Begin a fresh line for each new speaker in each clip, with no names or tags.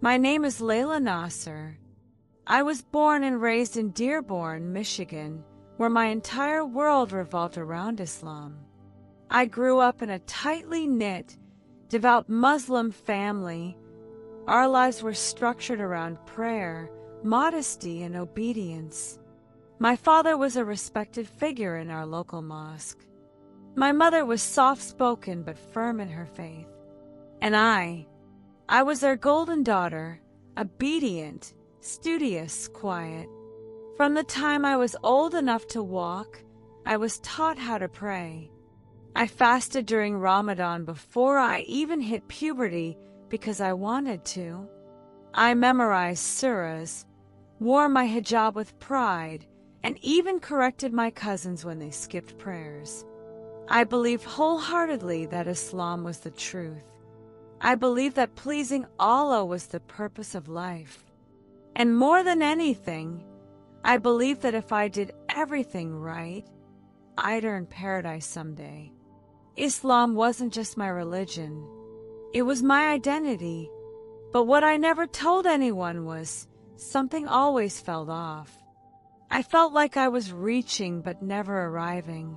My name is Layla Nasser. I was born and raised in Dearborn, Michigan, where my entire world revolved around Islam. I grew up in a tightly knit, devout Muslim family. Our lives were structured around prayer, modesty, and obedience. My father was a respected figure in our local mosque. My mother was soft-spoken but firm in her faith. And I was their golden daughter, obedient, studious, quiet. From the time I was old enough to walk, I was taught how to pray. I fasted during Ramadan before I even hit puberty because I wanted to. I memorized surahs, wore my hijab with pride, and even corrected my cousins when they skipped prayers. I believed wholeheartedly that Islam was the truth. I believed that pleasing Allah was the purpose of life. And more than anything, I believed that if I did everything right, I'd earn paradise someday. Islam wasn't just my religion. It was my identity. But what I never told anyone was something always felt off. I felt like I was reaching but never arriving.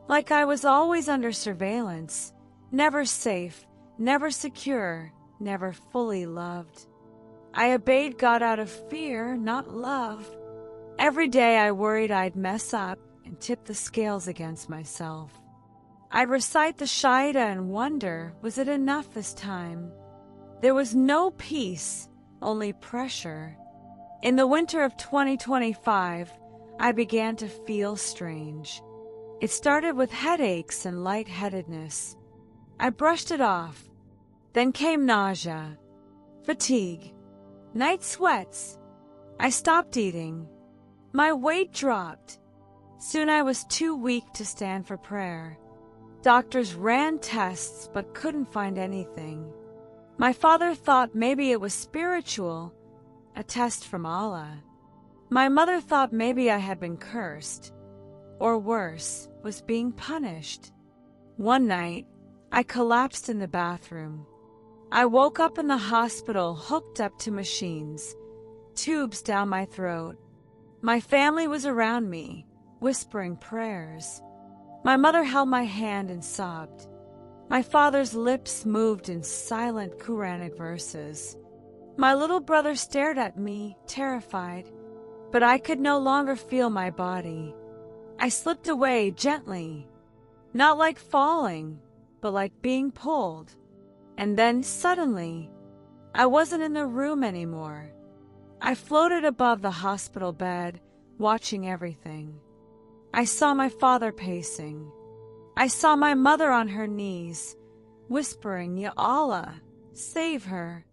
Like I was always under surveillance, never safe, never secure, never fully loved. I obeyed God out of fear, not love. Every day I worried I'd mess up and tip the scales against myself. I'd recite the Shahida and wonder, was it enough this time? There was no peace, only pressure. In the winter of 2025, I began to feel strange. It started with headaches and lightheadedness. I brushed it off. Then came nausea, fatigue, night sweats. I stopped eating. My weight dropped. Soon I was too weak to stand for prayer. Doctors ran tests but couldn't find anything. My father thought maybe it was spiritual, a test from Allah. My mother thought maybe I had been cursed, or worse, was being punished. One night, I collapsed in the bathroom. I woke up in the hospital hooked up to machines, tubes down my throat. My family was around me, whispering prayers. My mother held my hand and sobbed. My father's lips moved in silent Quranic verses. My little brother stared at me, terrified, but I could no longer feel my body. I slipped away gently, not like falling, but like being pulled. And then, suddenly, I wasn't in the room anymore. I floated above the hospital bed, watching everything. I saw my father pacing. I saw my mother on her knees, whispering, "Ya Allah, save her."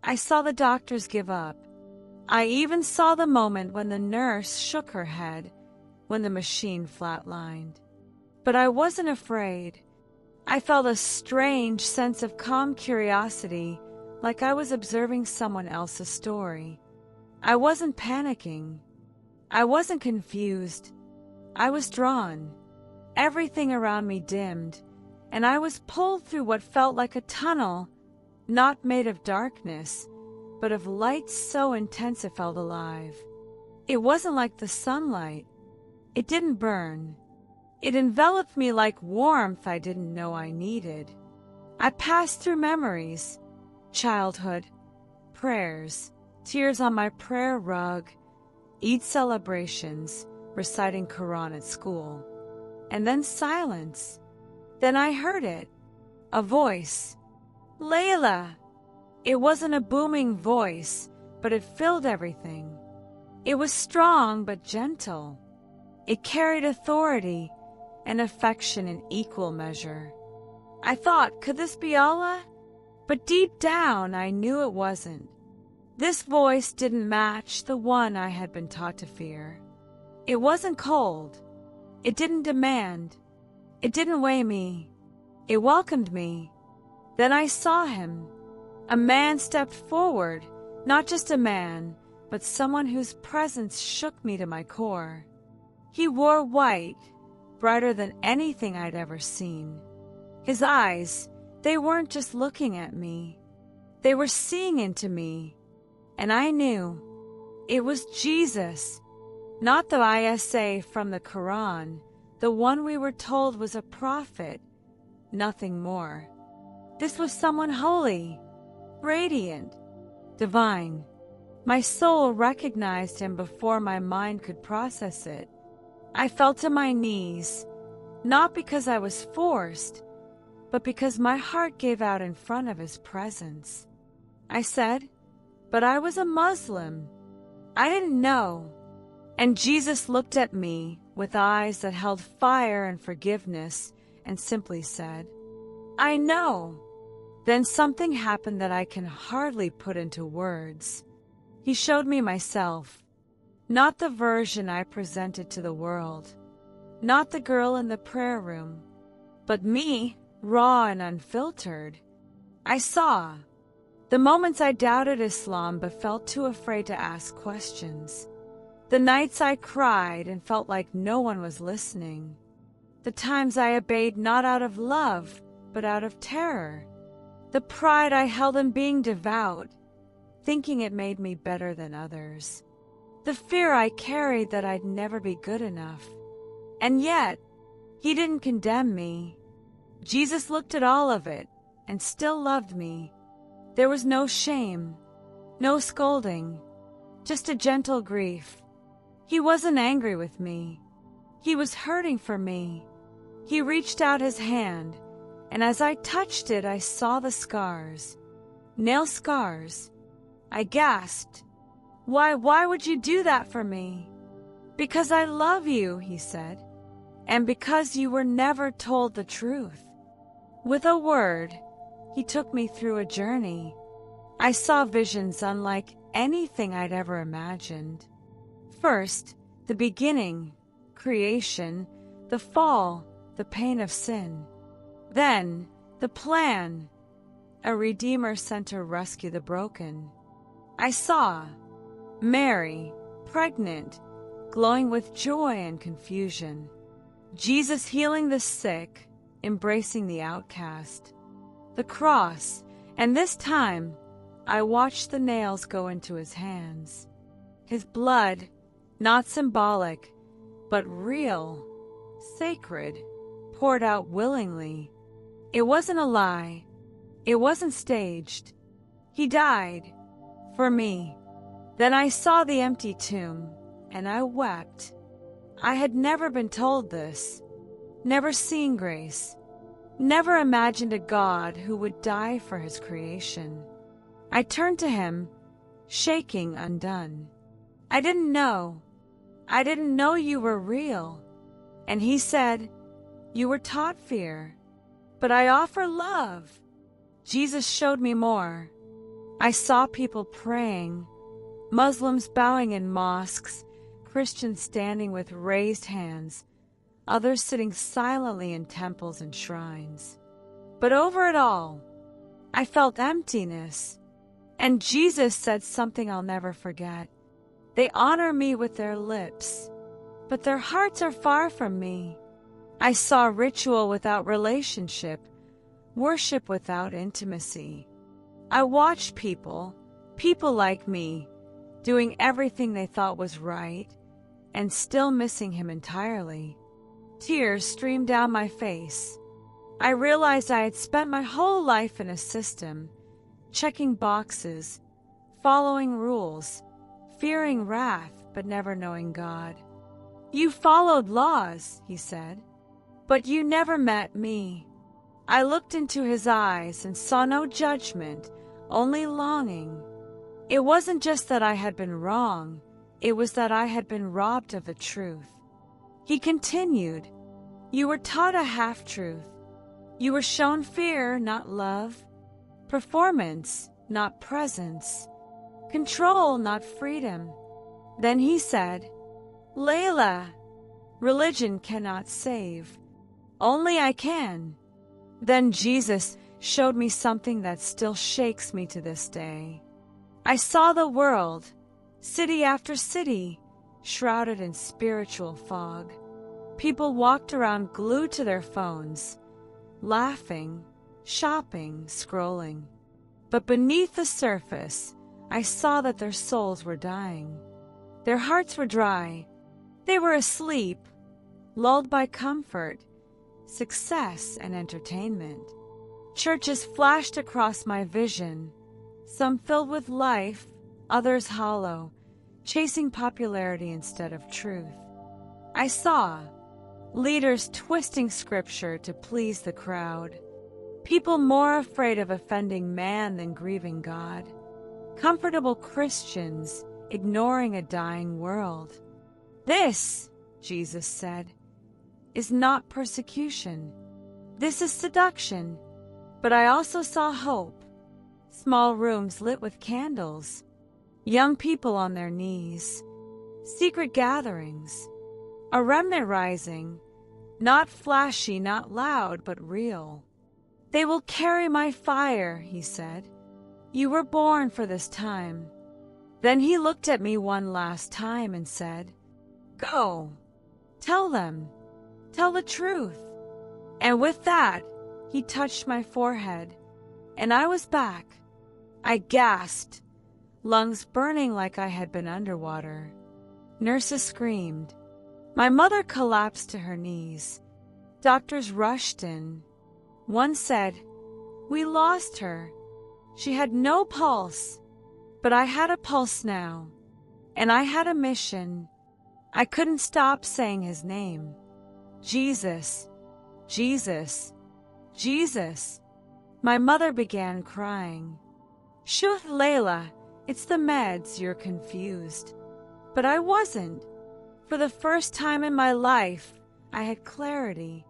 I saw the doctors give up. I even saw the moment when the nurse shook her head, when the machine flatlined. But I wasn't afraid. I felt a strange sense of calm curiosity, like I was observing someone else's story. I wasn't panicking. I wasn't confused. I was drawn. Everything around me dimmed, and I was pulled through what felt like a tunnel, not made of darkness, but of light so intense it felt alive. It wasn't like the sunlight. It didn't burn. It enveloped me like warmth I didn't know I needed. I passed through memories, childhood, prayers, tears on my prayer rug, Eid celebrations, reciting Quran at school, and then silence. Then I heard it, a voice. Layla! It wasn't a booming voice, but it filled everything. It was strong but gentle. It carried authority and affection in equal measure. I thought, could this be Allah? But deep down, I knew it wasn't. This voice didn't match the one I had been taught to fear. It wasn't cold. It didn't demand. It didn't weigh me. It welcomed me. Then I saw him. A man stepped forward, not just a man, but someone whose presence shook me to my core. He wore white, brighter than anything I'd ever seen. His eyes, they weren't just looking at me. They were seeing into me, and I knew it was Jesus, not the Isa from the Quran, the one we were told was a prophet, nothing more. This was someone holy, radiant, divine. My soul recognized him before my mind could process it. I fell to my knees, not because I was forced, but because my heart gave out in front of his presence. I said, "But I was a Muslim. I didn't know." And Jesus looked at me with eyes that held fire and forgiveness and simply said, "I know." Then something happened that I can hardly put into words. He showed me myself, not the version I presented to the world, not the girl in the prayer room, but me, raw and unfiltered. I saw the moments I doubted Islam but felt too afraid to ask questions. The nights I cried and felt like no one was listening. The times I obeyed not out of love, but out of terror. The pride I held in being devout, thinking it made me better than others. The fear I carried that I'd never be good enough. And yet, he didn't condemn me. Jesus looked at all of it and still loved me. There was no shame, no scolding, just a gentle grief. He wasn't angry with me. He was hurting for me. He reached out his hand, and as I touched it, I saw the scars. Nail scars. I gasped. Why would you do that for me?" "Because I love you," he said, "and because you were never told the truth." With a word, he took me through a journey. I saw visions unlike anything I'd ever imagined. First, the beginning, creation, the fall, the pain of sin. Then, the plan, a Redeemer sent to rescue the broken. I saw Mary, pregnant, glowing with joy and confusion. Jesus healing the sick, embracing the outcast. The cross, and this time, I watched the nails go into his hands. His blood, not symbolic, but real, sacred, poured out willingly. It wasn't a lie. It wasn't staged. He died for me. Then I saw the empty tomb, and I wept. I had never been told this, never seen grace, never imagined a God who would die for his creation. I turned to him, shaking, undone. I didn't know you were real." And he said, "You were taught fear, but I offer love." Jesus showed me more. I saw people praying, Muslims bowing in mosques, Christians standing with raised hands, others sitting silently in temples and shrines. But over it all, I felt emptiness. And Jesus said something I'll never forget. "They honor me with their lips, but their hearts are far from me." I saw ritual without relationship, worship without intimacy. I watched people like me, doing everything they thought was right, and still missing him entirely. Tears streamed down my face. I realized I had spent my whole life in a system, checking boxes, following rules, fearing wrath, but never knowing God. "You followed laws," he said, "but you never met me." I looked into his eyes and saw no judgment, only longing. It wasn't just that I had been wrong, it was that I had been robbed of the truth. He continued, "You were taught a half-truth. You were shown fear, not love, performance, not presence, control, not freedom." Then he said, "Layla, religion cannot save. Only I can." Then Jesus showed me something that still shakes me to this day. I saw the world, city after city, shrouded in spiritual fog. People walked around glued to their phones, laughing, shopping, scrolling. But beneath the surface, I saw that their souls were dying. Their hearts were dry. They were asleep, lulled by comfort, success, and entertainment. Churches flashed across my vision, some filled with life, others hollow, chasing popularity instead of truth. I saw leaders twisting scripture to please the crowd, people more afraid of offending man than grieving God, comfortable Christians ignoring a dying world. This, Jesus said, is not persecution. This is seduction. But I also saw hope. Small rooms lit with candles, young people on their knees, secret gatherings, a remnant rising, not flashy, not loud, but real. They will carry my fire, he said. You were born for this time. Then he looked at me one last time and said, Go, tell them, tell the truth. And with that, he touched my forehead, and I was back. I gasped, lungs burning like I had been underwater. Nurses screamed. My mother collapsed to her knees. Doctors rushed in. One said, We lost her. She had no pulse. But I had a pulse now, and I had a mission. I couldn't stop saying his name. Jesus, Jesus, Jesus. My mother began crying. Shuth, Layla, it's the meds, you're confused. But I wasn't. For the first time in my life, I had clarity.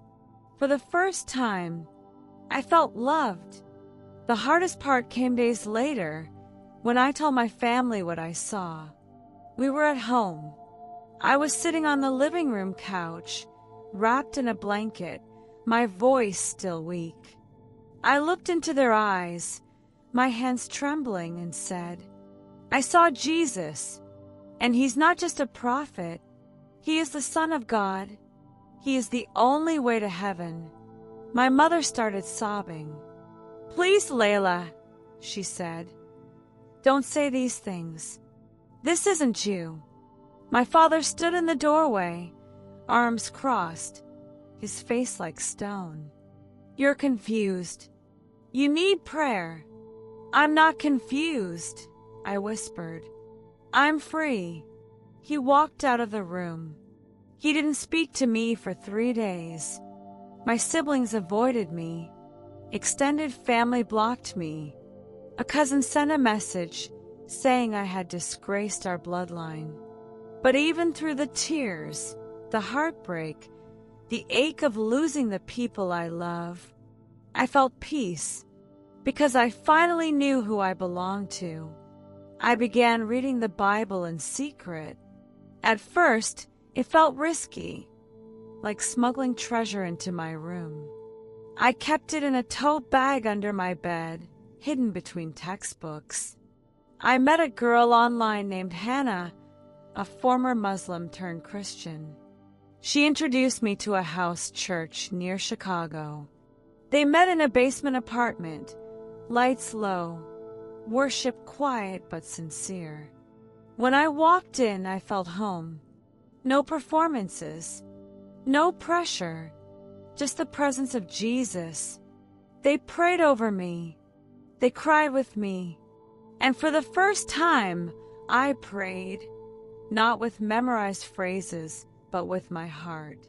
For the first time, I felt loved. The hardest part came days later, when I told my family what I saw. We were at home. I was sitting on the living room couch, wrapped in a blanket, my voice still weak. I looked into their eyes, my hands trembling, and said, I saw Jesus, and he's not just a prophet. He is the Son of God. He is the only way to heaven. My mother started sobbing. Please, Layla, she said, don't say these things. This isn't you. My father stood in the doorway, arms crossed, his face like stone. You're confused. You need prayer. I'm not confused, I whispered. I'm free. He walked out of the room. He didn't speak to me for 3 days. My siblings avoided me. Extended family blocked me. A cousin sent a message saying I had disgraced our bloodline. But even through the tears, the heartbreak, the ache of losing the people I love, I felt peace because I finally knew who I belonged to. I began reading the Bible in secret. At first, it felt risky, like smuggling treasure into my room. I kept it in a tote bag under my bed, hidden between textbooks. I met a girl online named Hannah, a former Muslim turned Christian. She introduced me to a house church near Chicago. They met in a basement apartment, lights low, worship quiet but sincere. When I walked in, I felt home. No performances, no pressure, just the presence of Jesus. They prayed over me. They cried with me. And for the first time, I prayed, not with memorized phrases, but with my heart.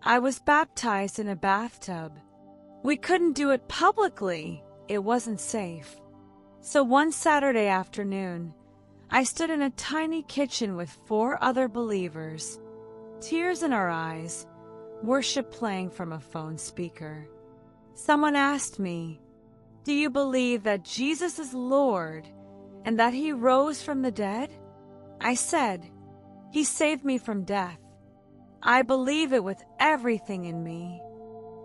I was baptized in a bathtub. We couldn't do it publicly. It wasn't safe. So one Saturday afternoon, I stood in a tiny kitchen with 4 other believers, tears in our eyes, worship playing from a phone speaker. Someone asked me, "Do you believe that Jesus is Lord and that he rose from the dead?" I said, "He saved me from death. I believe it with everything in me."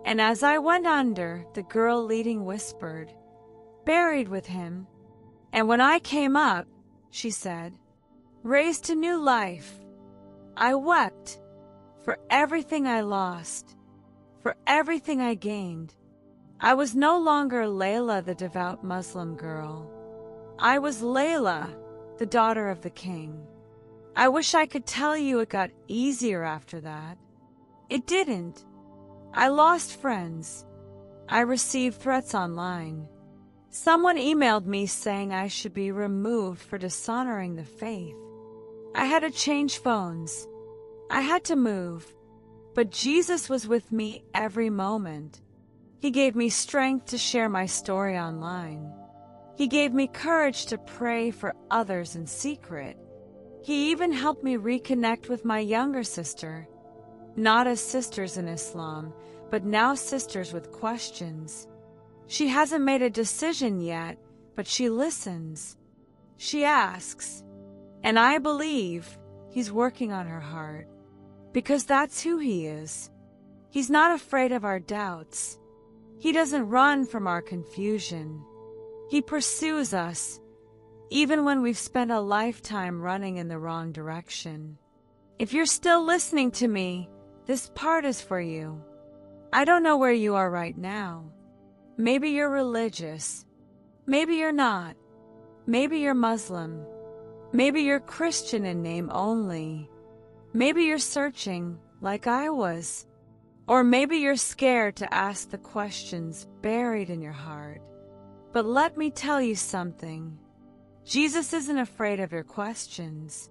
And as I went under, the girl leading whispered, "Buried with him." And when I came up, she said, "Raised to new life." I wept for everything I lost, for everything I gained. I was no longer Layla, the devout Muslim girl. I was Layla, the daughter of the king. I wish I could tell you it got easier after that. It didn't. I lost friends. I received threats online. Someone emailed me saying I should be removed for dishonoring the faith. I had to change phones. I had to move. But Jesus was with me every moment. He gave me strength to share my story online. He gave me courage to pray for others in secret. He even helped me reconnect with my younger sister, not as sisters in Islam, but now sisters with questions. She hasn't made a decision yet, but she listens. She asks, and I believe He's working on her heart, because that's who He is. He's not afraid of our doubts. He doesn't run from our confusion. He pursues us, even when we've spent a lifetime running in the wrong direction. If you're still listening to me, this part is for you. I don't know where you are right now. Maybe you're religious. Maybe you're not. Maybe you're Muslim. Maybe you're Christian in name only. Maybe you're searching, like I was. Or maybe you're scared to ask the questions buried in your heart. But let me tell you something. Jesus isn't afraid of your questions.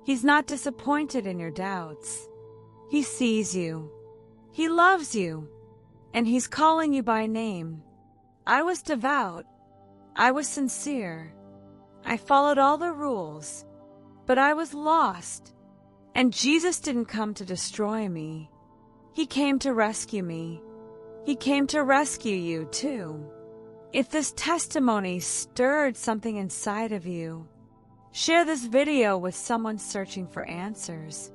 He's not disappointed in your doubts. He sees you. He loves you. And He's calling you by name. I was devout. I was sincere. I followed all the rules. But I was lost. And Jesus didn't come to destroy me. He came to rescue me. He came to rescue you too. If this testimony stirred something inside of you, share this video with someone searching for answers.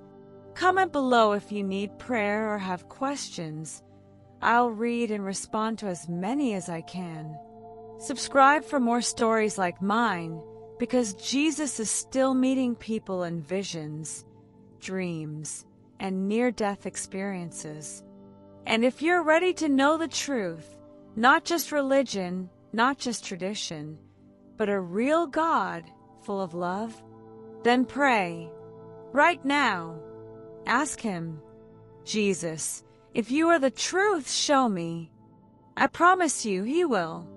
Comment below if you need prayer or have questions. I'll read and respond to as many as I can. Subscribe for more stories like mine, because Jesus is still meeting people in visions, dreams, and near-death experiences. And if you're ready to know the truth, not just religion, not just tradition, but a real God full of love, then pray. Right now, ask Him, Jesus, if you are the truth, show me. I promise you He will.